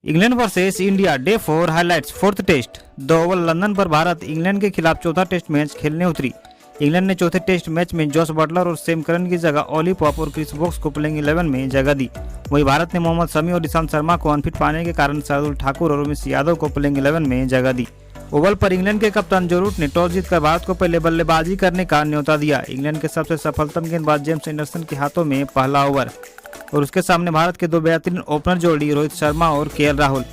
England versus India day 4 highlights fourth test. 2 over London पर Bharat England के खिलाफ चौथा टेस्ट मैच खेलने उतरी। इंग्लैंड ने चौथे टेस्ट मैच में जोस बटलर और सैम करन की जगह ओली पॉप और क्रिस वोक्स को प्लेइंग 11 में जगह दी। वहीं भारत ने मोहम्मद शमी और ईशांत शर्मा को अनफिट पाने के कारण शार्दुल ठाकुर और उमेश यादव को प्लेइंग 11 में जगह दी। ओवल पर इंग्लैंड के कप्तान जो रूट ने टॉस जीतकर भारत को पहले बल्लेबाजी करने का न्योता दिया। इंग्लैंड के सबसे सफलतम गेंदबाज जेम्स एंडरसन के हाथों में पहला ओवर और उसके सामने भारत के दो बेहतरीन ओपनर जोड़ी रोहित शर्मा और केएल राहुल।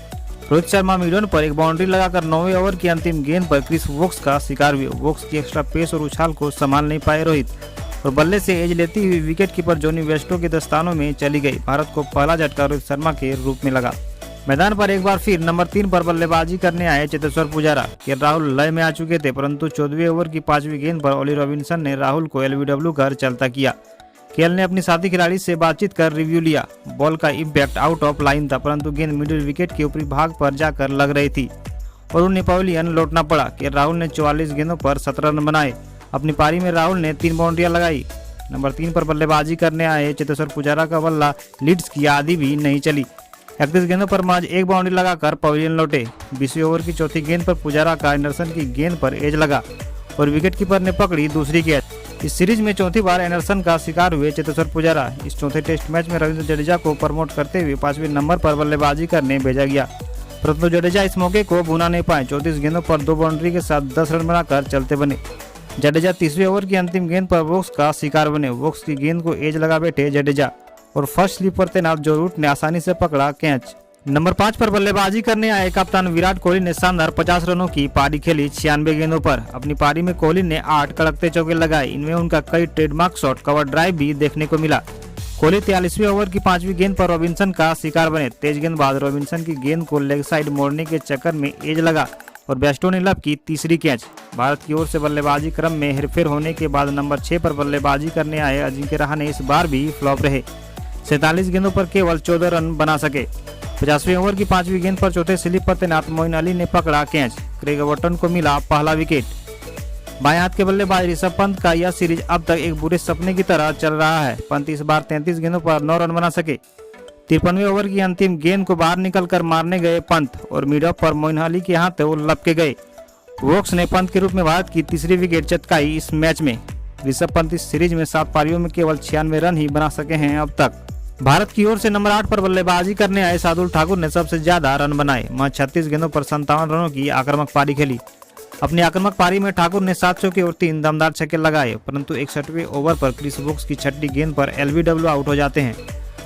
रोहित शर्मा मिडऑन पर एक बाउंड्री लगाकर 9वें ओवर की अंतिम गेंद पर क्रिस वोक्स का शिकार हुए। वोक्स की एक्स्ट्रा पेस और उछाल को संभाल नहीं पाए रोहित और बल्ले से एज लेती हुई विकेट कीपर जोनी वेस्टो के दस्तानों में चली गई। भारत को पहला झटका रोहित शर्मा के रूप में लगा। मैदान पर एक बार फिर नंबर 3 पर बल्लेबाजी करने आए चेतेश्वर पुजारा। केएल राहुल लय में आ चुके थे, परंतु 14वें ओवर की 5वीं गेंद पर ओली रॉबिन्सन ने राहुल को एलबीडब्ल्यू कर चलता किया। केएल ने अपनी साथी खिलाड़ी से बातचीत कर रिव्यू लिया। बॉल का इम्पैक्ट आउट ऑफ लाइन था, परंतु गेंद मिडिल विकेट के ऊपरी भाग पर जाकर लग रही थी और उन्हें पवेलियन लौटना पड़ा। केएल राहुल ने 44 गेंदों पर 17 रन बनाए। अपनी पारी में राहुल ने 3 बाउंड्रियां लगाई। नंबर 3 पर बल्लेबाजी करने आए चेतेश्वर पुजारा का बल्ला लीड्स की आधी भी नहीं चली। 31 गेंदों पर महज 1 बाउंड्री लगाकर पवेलियन लौटे। 20वें ओवर की चौथी गेंद पर पुजारा का एंडरसन की गेंद पर एज लगा और विकेटकीपर ने पकड़ी दूसरी कैच। इस सीरीज में चौथी बार एंडरसन का शिकार हुए चेतेश्वर पुजारा। इस चौथे टेस्ट मैच में रविंद्र जडेजा को प्रमोट करते हुए 5वें नंबर पर बल्लेबाजी करने भेजा गया, परंतु जडेजा इस मौके को भुना नहीं पाए। 34 गेंदों पर 2 बाउंड्री के साथ 10 रन बनाकर चलते बने। जडेजा 30वें ओवर की अंतिम गेंद पर वोक्स का शिकार बने। वोक्स की गेंद को एज लगा बैठे जडेजा और फर्स्ट स्लिप पर तैनात जो रूट ने आसानी से पकड़ा कैच। नंबर 5 पर बल्लेबाजी करने आए कप्तान विराट कोहली ने शानदार 50 रनों की पारी खेली 96 गेंदों पर। अपनी पारी में कोहली ने 8 कड़कते चौके लगाए। इनमें उनका कई ट्रेडमार्क शॉट कवर ड्राइव भी देखने को मिला। कोहली 43वें ओवर की 5वीं गेंद पर रॉबिन्सन का शिकार बने। तेज गेंदबाज रॉबिन्सन की गेंद को लेग साइड मोड़ने के चक्कर में एज लगा और बेस्टो ने लब की तीसरी कैच। भारत की ओर से बल्लेबाजी क्रम में हेरफेर होने के बाद नंबर 6 पर बल्लेबाजी करने आए अजिंक्य रहाणे इस बार भी फ्लॉप रहे। 47 गेंदों पर केवल 14 रन बना सके। 50वें ओवर की 5वीं गेंद पर चौथे स्लिप पर तैनात मोइन अली ने पकड़ा कैच। क्रेग एवर्टन को मिला पहला विकेट। बाएं हाथ के बल्लेबाज ऋषभ पंत का यह सीरीज अब तक एक बुरे सपने की तरह चल रहा है। पंत इस बार 33 गेंदों पर 9 रन बना सके। 53वें ओवर की अंतिम गेंद को बाहर निकलकर मारने गए पंत और मिड ऑफ पर मोइन अली के हाथ वो लपके गए। वोक्स ने पंत के रूप में भारत की तीसरी विकेट चटकाई। इस मैच में ऋषभ पंत इस सीरीज में 7 पारियों में केवल 96 रन ही बना सके हैं अब तक। भारत की ओर से नंबर 8 पर बल्लेबाजी करने आए शार्दुल ठाकुर ने सबसे ज्यादा रन बनाए। महज 36 गेंदों पर 57 रनों की आक्रामक पारी खेली। अपनी आक्रामक पारी में ठाकुर ने 7 चौके और 3 दमदार छक्के लगाए, परंतु 61वें ओवर पर क्रिस वोक्स की 6ठी गेंद पर एलबीडब्ल्यू आउट हो जाते हैं।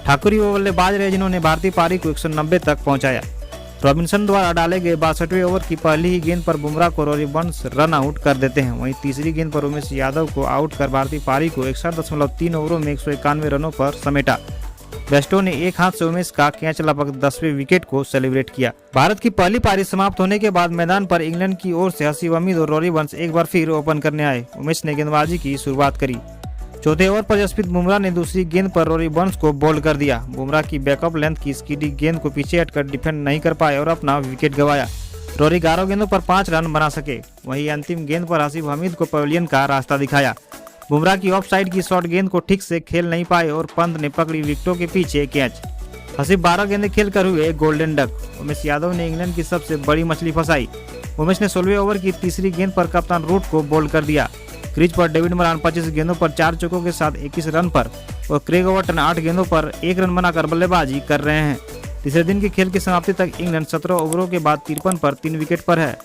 ठाकुर ही वो बल्लेबाज रहे जिन्होंने भारतीय पारी को 190 तक पहुंचाया। रॉबिन्सन द्वारा डाले गए 62वें ओवर की पहली ही गेंद पर बुमराह को रोरी बर्न्स रन आउट कर देते हैं। वहीं तीसरी गेंद पर उमेश यादव को आउट कर भारतीय पारी को 61.3 ओवरों में 191 रनों पर समेटा। बेस्टो ने एक हाथ से उमेश का कैच लगभग 10वें विकेट को सेलिब्रेट किया। भारत की पहली पारी समाप्त होने के बाद मैदान पर इंग्लैंड की ओर से हसीब हमीद और रोरी बर्न्स एक बार फिर ओपन करने आए। उमेश ने गेंदबाजी की शुरुआत करी। चौथे ओवर पर जसप्रीत बुमराह ने दूसरी गेंद पर रोरी बर्न्स को बोल्ड कर दिया। बुमराह की बैकअप लेंथ की स्कीडी गेंद को पीछे हटकर डिफेंड नहीं कर पाए और अपना विकेट गंवाया। रोरी 11 गेंदों पर 5 रन बना सके। वहीं अंतिम गेंद पर हसीब हमीद को पवेलियन का रास्ता दिखाया। बुमराह की ऑफ साइड की शॉर्ट गेंद को ठीक से खेल नहीं पाए और पंत ने पकड़ी विकेटों के पीछे कैच। हसीब 12 गेंदें खेलकर हुए गोल्डन डक। उमेश यादव ने इंग्लैंड की सबसे बड़ी मछली फंसाई। उमेश ने 16वें ओवर की तीसरी गेंद पर कप्तान रूट को बोल्ड कर दिया। क्रीज पर डेविड मरान 25 गेंदों पर 4 चौकों के साथ 21 रन पर और क्रेग एवर्टन 8 गेंदों पर 1 रन बनाकर बल्लेबाजी कर रहे हैं। तीसरे दिन के खेल की समाप्ति तक इंग्लैंड 17 ओवरों के बाद 53 पर 3 विकेट पर है।